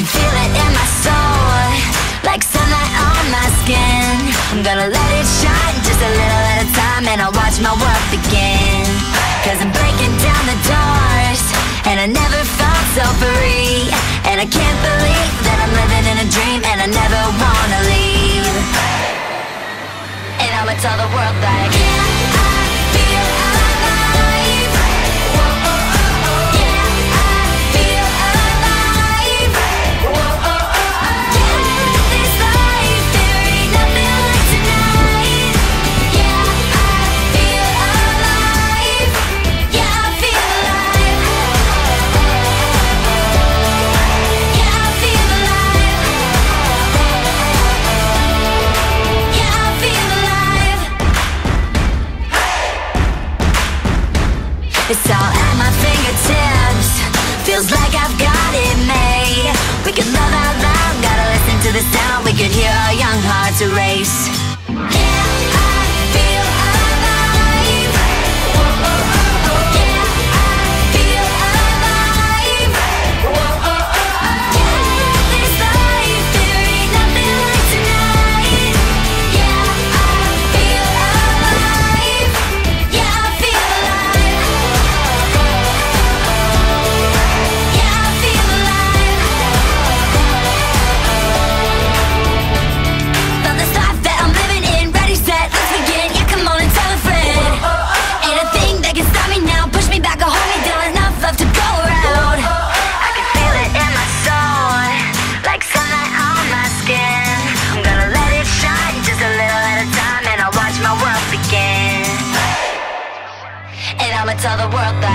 can feel it in my soul, like sunlight on my skin. I'm gonna let it shine just a little at a time, and I'll watch my world begin. Cause I'm breaking down the doors, and I never felt so free. And I can't believe that I'm living in a dream, and I never wanna leave. And I'ma tell the world like, yeah, I feel alive. Whoa, oh, oh, oh. Yeah, I feel alive. Whoa, oh, oh, oh. Yeah, this life, there ain't nothing like tonight. Yeah, I feel alive. Yeah, I feel alive. Yeah, I feel alive. Yeah, I feel alive. It's all at my fingertips. Feels like I've got it made. We can love out loud, gotta listen to the sound. We could hear our young hearts erase. Yeah, I feel alive. Whoa, oh, oh, oh. Yeah, I feel alive. Whoa, oh, oh, oh. Yeah, this life, there ain't nothing like tonight. Yeah, I feel alive. Yeah, I feel alive. Yeah, I feel alive. Love this life that I'm living in. Ready, set, let's begin. Yeah, come on and tell a friend. Ain't a thing that can stop me now. Push me back or hold me down. Enough love to go around. I can feel it in my soul, like sunlight on my skin. I'm gonna let it shine just a little at a time, and I'll watch my world begin. And I'ma tell the world that